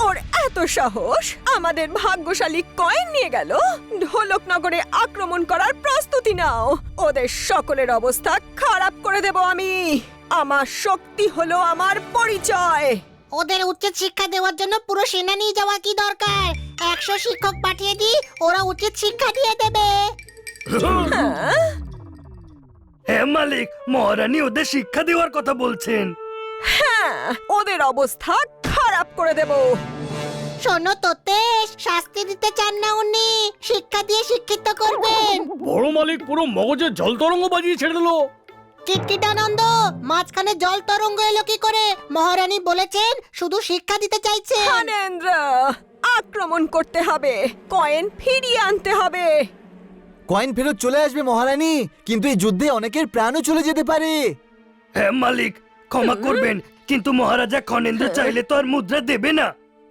ওর এত সাহস আমাদের ভাগ্যশালী কয়েন নিয়ে গেল। ঢোলকনগরে আক্রমণ করার প্রস্তুতি নাও। ওদের সকলের অবস্থা খারাপ করে দেব আমি। আমার শক্তি হলো আমার পরিচয়। ওদের উচিত শিক্ষা দেওয়ার জন্য পুরো সেনা নিয়ে যাওয়া কি দরকার? 100 শিক্ষক পাঠিয়ে দিই, ওরা উচিত শিক্ষা দিয়ে দেবে। হ্যাঁ মালিক, মহারানী ওদের শিক্ষা দেওয়ার কথা বলছেন। হ্যাঁ, ওদের অবস্থা খারাপ করে দেব। শোনো তোতেশ, শাস্তি দিতে চান না উনি, শিক্ষা দিয়ে শিক্ষিত করবেন। বড় মালিক পুরো মগজে জল তরঙ্গ বাজিয়ে ছেড়ে দিল। কিটকিটানন্দ, মাঝখানে জল তরঙ্গ এলো কি করে? মহারানী বলেছেন শুধু শিক্ষা দিতে চাইছেন। ফানেন্দ্র, আক্রমণ করতে হবে, কয়েন ফিরিয়ে আনতে হবে। কয়েন ফেরত চলে আসবে মহারানী, কিন্তু এই যুদ্ধে অনেকের প্রাণও চলে যেতে পারে। হ্যাঁ মালিক, ক্ষমা করবেন, কিন্তু মহারাজা খনেন্দ্র চাইলে তো আর মুদ্রা দেবে না।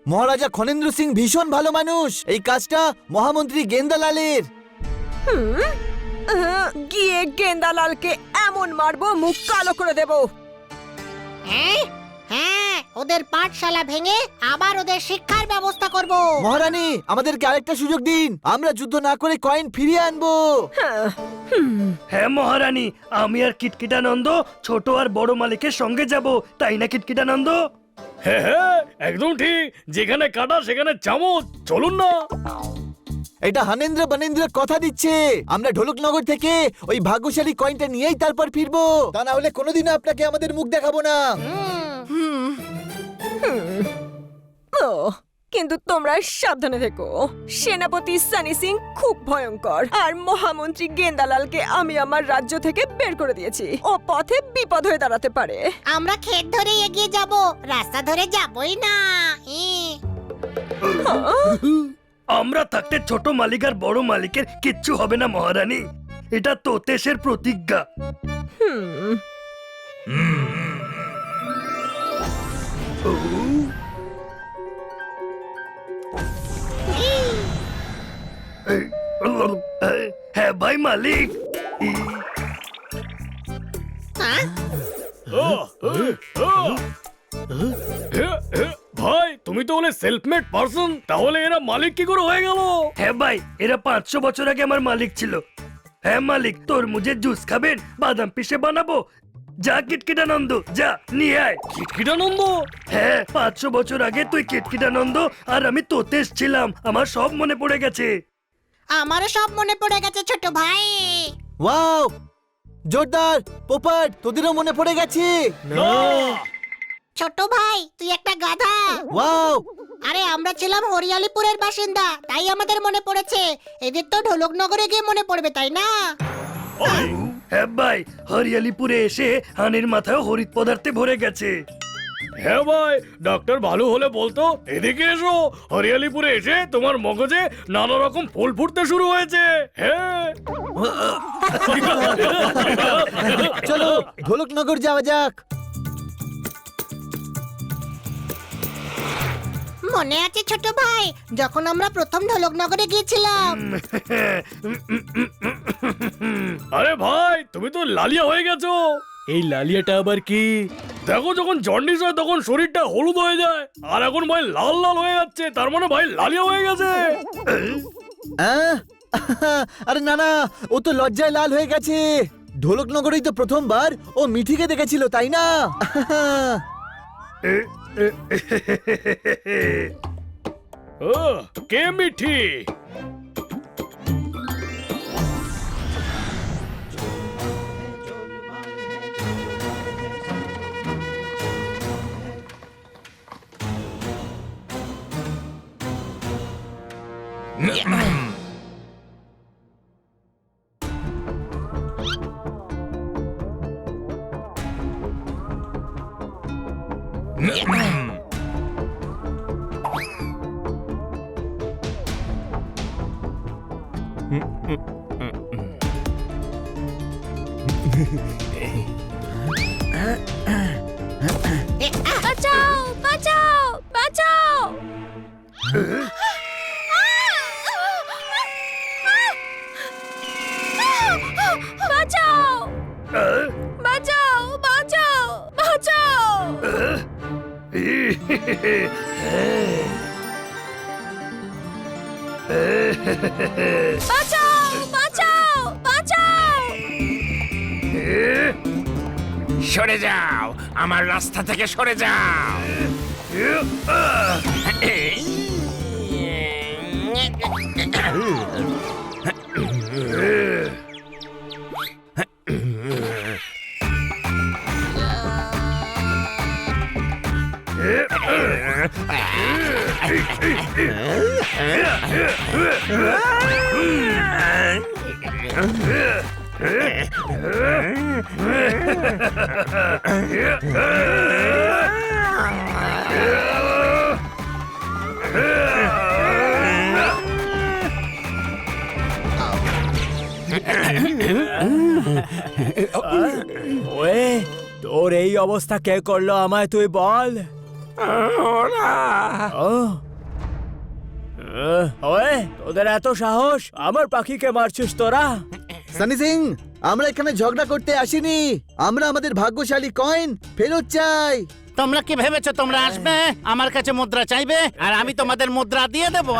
মহারাজা খনেন্দ্র সিং ভীষণ ভালো মানুষ। এই কাজটা মহামন্ত্রী গেন্দালালের। গিয়ে গেন্দালালকে এমন মারবো মুখ কালো করে দেব। হ্যাঁ হ্যাঁ, ওদের পাঠশালা ভেঙে আবার ওদের শিক্ষার ব্যবস্থা করব। মহারানী, আমাদেরকে আরেকটা সুযোগ দিন, আমরা যুদ্ধ না করে কয়েন ফিরিয়ে আনবো। হ্যাঁ মহারানী, আমি আর কিটকিটানন্দ ছোট আর বড় মালিকের সঙ্গে যাব, তাই না কিটকিটানন্দ? হ্যাঁ হ্যাঁ, একদম ঠিক। যেখানে কাটা সেখানে চামচ। চলুন না। এটা হানেন্দ্র বানেন্দ্র কথা দিচ্ছে। আমরা ঢোলকনগর থেকে ওই ভাগ্যশালী কয়েনটা নিয়েই তারপর ফিরবো, তা না হলে কোনোদিনও আপনাকে আমাদের মুখ দেখাবো না। ও, কিন্তু তোমরা সাবধানে থেকো। সেনাপতি সানি সিং খুব ভয়ঙ্কর, আর মহামন্ত্রী গেন্দালালকে আমি আমার রাজ্য থেকে বের করে দিয়েছি। ও পথে বিপদ হয়ে দাঁড়াতে পারে। আমরা ক্ষেত ধরে এগিয়ে যাব, রাস্তা ধরে যাবই না। আমরা থাকতে ছোট মালিক আর বড় মালিকের কিচ্ছু হবে না মহারানী, এটা তোতেশের প্রতিজ্ঞা। হ্যাঁ ভাই মালিক। ভাই, তুমি তো বলে সেলফ মেড পারসন, তাহলে এরা মালিক কি করে হয়ে গেল? হ্যাঁ ভাই, এরা 500 বছর আগে আমার মালিক ছিল। হ্যাঁ মালিক, তরমুজের জুস খাবেন? বাদাম পিষে বানাবো। যা কিটকিটানন্দ, যা নিয়ে আয়। কিটকিটানন্দ? হ্যাঁ, 500 বছর আগে তুই কিটকিটানন্দ আর আমি তোতেশ ছিলাম। আমার সব মনে পড়ে গেছে। আমারও সব মনে পড়ে গেছে ছোট ভাই। ওয়াও, জোরদার। পোপট, তোদেরও মনে পড়ে গেছে? ছোট ভাই, তুই একটা গাধা। ওয়াও, আরে আমরা ছিলাম হরিয়ালিপুরের বাসিন্দা, তাই আমাদের মনে পড়েছে। এদের তো ঢোলকনগরে গিয়ে মনে পড়বে, তাই না? হ্যাঁ ভাই, হরিয়ালিপুরে এসে হানির মাথায় হরিত পদার্থে ভরে গেছে। হ্যাঁ ভাই, ডাক্তার ভালো হলে বলতো এদিকে এসো। হরিয়ালিপুরে এসে তোমার মগজে নানা রকম ফুল ফুটতে শুরু হয়েছে। হ্যাঁ, চলো ঢোলকনগর যাওয়া যাক। মনে আছে ছোট ভাই, যখন আমরা প্রথম ঢোলকনগরে গিয়েছিলাম? আরে ভাই, তুমি তো লালিয়া হয়ে গেছো। এই লালিয়াটা আবার কি? দেখো, যখন জন্ডিস হয় তখন শরীরটা হলুদ হয়ে যায়, আর এখন ভাই লাল লাল হয়ে যাচ্ছে, তার মানে ভাই লালিয়া হয়ে গেছে। আহ? আরে না না, ও তো লজ্জায় লাল হয়ে গেছে। ঢোলকনগরেই তো প্রথমবার ও মিঠিকে দেখেছিল, তাই না? কে মিঠি? বাঁচাও, বাঁচাও, বাঁচাও! বাঁচাও, বাঁচাও, বাঁচাও, বাঁচাও! বাঁচাও বাঁচাও বাঁচাও সরে যাও, আমার রাস্তা থেকে সরে যাও। ওয়ে তোর এই অবস্থা কে করলো আমায় তুই বল। ওয়ে তোদের এত সাহস, আমার পাখিকে মারছিস তোরা? সানি সিং, আমরা এখানে ঝগড়া করতে আসিনি, আমরা আমাদের ভাগ্যশালী কয়েন ফেরত চাই। তোমরা কি ভেবেছো তোমরা আসবে আমার কাছে মুদ্রা চাইবে আর আমি তোমাদের মুদ্রা দিয়ে দেবো?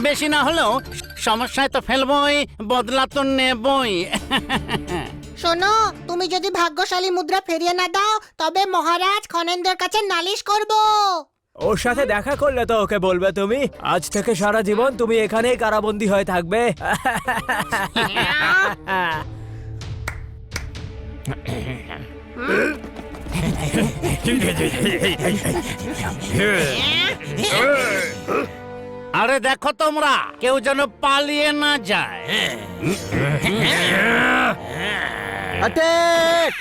বেশি না হলেও সমস্যায় তো ফেলবই, বদলা তো নেবই। শোনো, তুমি যদি ভাগ্যশালী মুদ্রা ফিরিয়ে না দাও তবে মহারাজ খনেন্দ্রের কাছে নালিশ করব। ওর সাথে দেখা করলে তো ওকে বলবে তুমি আজ থেকে সারা জীবন তুমি এখানেই কারাবন্দী হয়ে থাকবে। আরে দেখো তোমরা, কেউ যেন পালিয়ে না যায়। অ্যাটাক!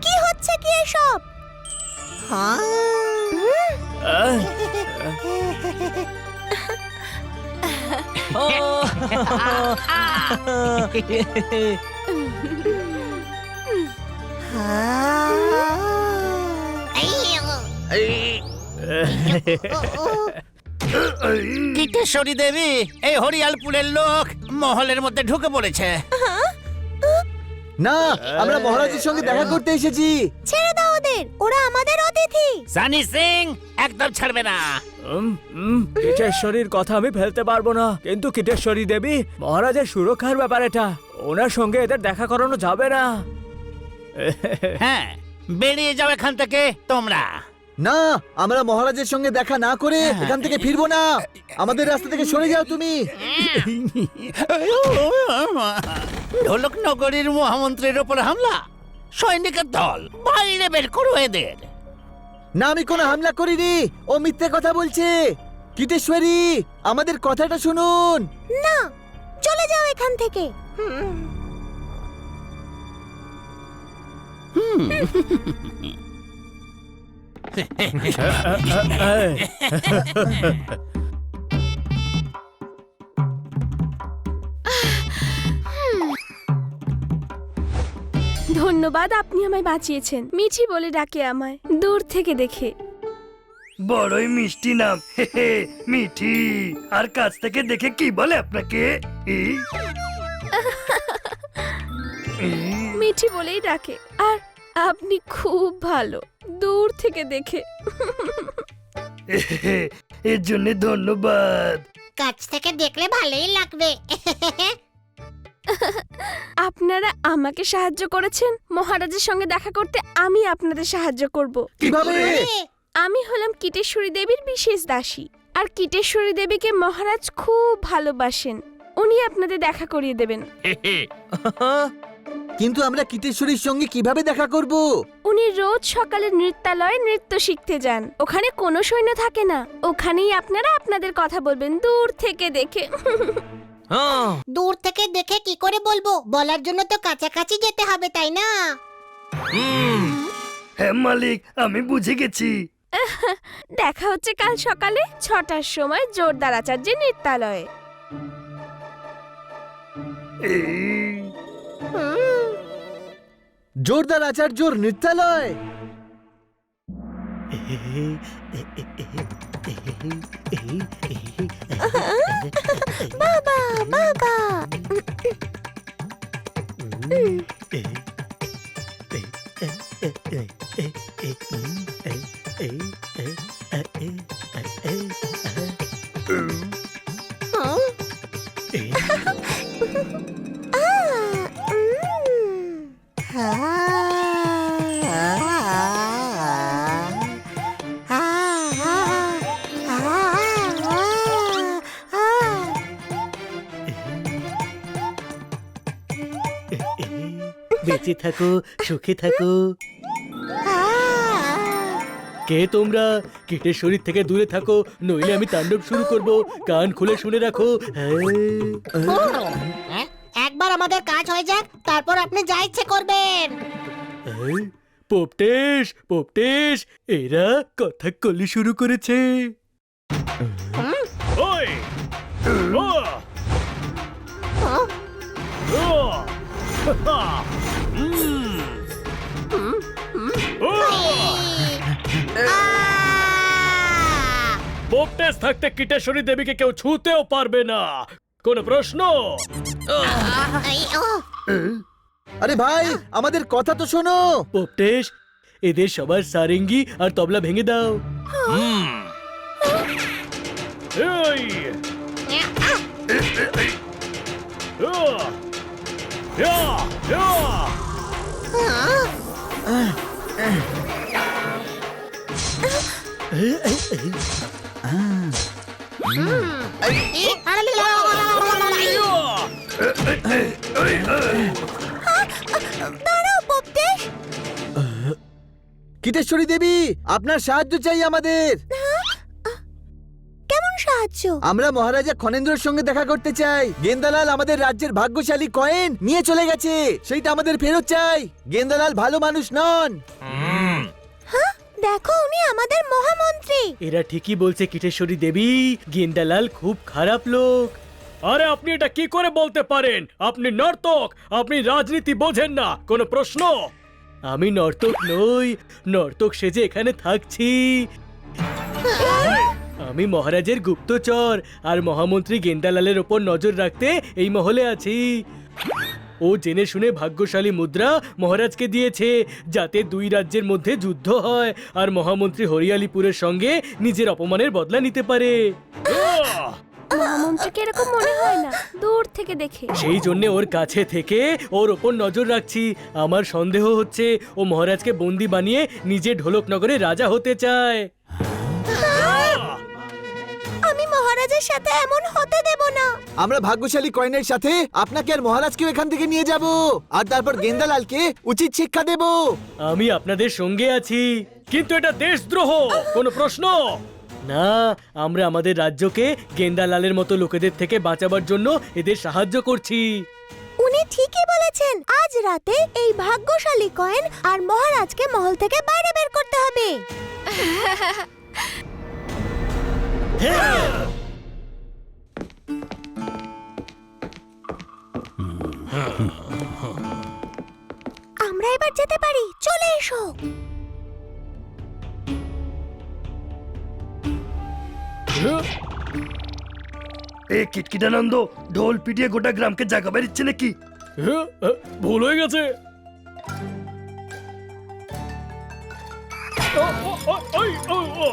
কি হচ্ছে কি এসব? কীটেশ্বরী দেবী, এই হরিয়ালপুরের লোক মহলের মধ্যে ঢুকে পড়েছে। না, আমরা মহারাজের সঙ্গে দেখা করতে এসেছি। ছেড়ে দাও ওদের, ওরা আমাদের অতিথি। সানি সিং একদম ছাড়বে না। কীটেশ্বরীর কথা আমি ফেলতে পারবো না, কিন্তু কীটেশ্বরী দেবী মহারাজের সুরক্ষার ব্যাপার এটা, ওনার সঙ্গে এদের দেখা করানো যাবে না। হ্যাঁ, বেরিয়ে যাও এখান থেকে তোমরা। না, আমরা মহারাজের সঙ্গে দেখা না করে এখান থেকে ফিরবো না। আমাদের রাস্তা থেকে সরে যাও তুমি। ঢোলক নগরীর মহামন্ত্রীর উপর হামলা, সৈনিকের দল, বাইরে বের করো এদের। না, আমি কোনো হামলা করিনি, ও মিথ্যে কথা বলছে। কীটেশ্বরী, আমাদের কথাটা শুনুন। না, চলে যাও এখান থেকে। ধন্যবাদ, আপনি আমায় বাঁচিয়েছেন। মিঠি বলে ডাকে আমায় দূর থেকে দেখে। বড়ই মিষ্টি নাম, মিঠি। আর কাছ থেকে দেখে কি বলে আপনাকে? মিঠি বলেই ডাকে। আর আপনি খুব ভালো, দূর থেকে দেখে। এর জন্য ধন্যবাদ। কাছ থেকে দেখলে ভালোই লাগবে। আপনারা আমাকে সাহায্য করেছেন, মহারাজের সঙ্গে দেখা করতে আমি আপনাদের সাহায্য করব। কিভাবে? আমি হলাম কীটেশ্বরী দেবীর বিশেষ দাসী, আর কীটেশ্বরী দেবীকে মহারাজ খুব ভালোবাসেন। উনি আপনাদের দেখা করিয়ে দেবেন। কিন্তু আমরা কিটেশ্বরীর সঙ্গে কিভাবে দেখা করব? উনি রোজ সকালে নৃত্যালয়ে নৃত্য শিখতে যান। ওখানে কোনো সৈন্য থাকে না, ওখানেই আপনারা আপনাদের কথা বলবেন দূর থেকে দেখে। দূর থেকে দেখে কি করে বলবো? বলার জন্য তো কাছাকাছি যেতে হবে, তাই না? হ্যাঁ মালিক, আমি বুঝে গেছি। দেখা হচ্ছে কাল সকালে 6টার সময় জোরদার আচার্যের নৃত্যালয়ে। এই, জোরদার আচার্যর নৃত্যালয়। বাবা বাবা, বেঁচে থাকো, সুখে থাকো। কে তোমরা? কিটের শরীর থেকে দূরে থাকো, নইলে আমি তাণ্ডব শুরু করব। কান খুলে শুনে রাখো। হ্যাঁ? একবার আমাদের কাজ হয়ে যাক, তারপর আপনি যা ইচ্ছে করবেন। পোপটেশ, পোপটেশ, এরা কথা কলি শুরু করেছে। ওই! ও! ও! হা! ও! পোপটেশ থাকতে কিটেশ্বরী দেবীকে কেউ ছুঁতেও পারবে না। কোন প্রশ্ন? আরে ভাই, আমাদের কথা তো শোনো। পোপটেশ, এদের সবার সারেঙ্গি আর তবলা ভেঙে দাও। এই! ও! ইয়া! ইয়া! কিটেশ্বরী দেবী, আপনার সাহায্য চাই আমাদের। কেমন সাহায্য? আমরা মহারাজা খনেন্দ্রর সঙ্গে দেখা করতে চাই। গেন্দালাল আমাদের রাজ্যের ভাগ্যশালী কয়েন নিয়ে চলে গেছে, সেইটা আমাদের ফেরত চাই। গেন্দালাল ভালো মানুষ নন। দেখো, উনি আমাদের মহামন্ত্রী। এরা ঠিকই বলছে কিটেশ্বরী দেবী, গেন্দালাল খুব খারাপ লোক। আরে আপনি এটা কি করে বলতে পারেন? আপনি নর্তক, আপনি রাজনীতি বোঝেন না। কোনো প্রশ্ন? আমি নর্তক নই, নর্তক সেজে এখানে থাকছি। আমি মহারাজের গুপ্তচর, আর মহামন্ত্রী গেন্দালালের ওপর নজর রাখতে এই মহলে আছি। ও জেনে শুনে ভাগ্যশালী মুদ্রা মহারাজকে দিয়েছে, যাতে দুই রাজ্যের মধ্যে যুদ্ধ হয় আর মহামন্ত্রী হরিয়ালিপুরের সঙ্গে নিজের অপমানের বদলা নিতে পারে। মহামন্ত্রীকে এরকম মনে হয় না দূর থেকে দেখে। সেই জন্য ওর কাছে থেকে ওর ওপর নজর রাখছি। আমার সন্দেহ হচ্ছে ও মহারাজকে বন্দি বানিয়ে নিজে ঢোলকনগরে রাজা হতে চায়। আমি মহারাজের সাথে এমন হতে দেব না। আমরা ভাগ্যশালী কয়েনের সাথে আপনাকে আর মহারাজকেও এখান থেকে নিয়ে যাব, আর তারপর গেন্দালালকে উচিত শিক্ষা দেব। আমি আপনাদের সঙ্গে আছি, কিন্তু এটা দেশদ্রোহ। কোনো প্রশ্ন? না, আমরা আমাদের রাজ্যকে গেন্দালালের মতো লোকেদের থেকে বাঁচাবার জন্য এদের সাহায্য করছি। উনি ঠিকই বলেছেন। আজ রাতে এই ভাগ্যশালী কয়েন আর মহারাজকে মহল থেকে বাইরে বের করতে হবে। আমরা এবার যেতে পারি, চলে এসো। এ কিটকিটানন্দ, ঢোল পিটিয়ে গোটা গ্রামকে জাগাবার ইচ্ছে নাকি? ভুল হয়ে গেছে। ও, ও, ও, ও, ও, ও।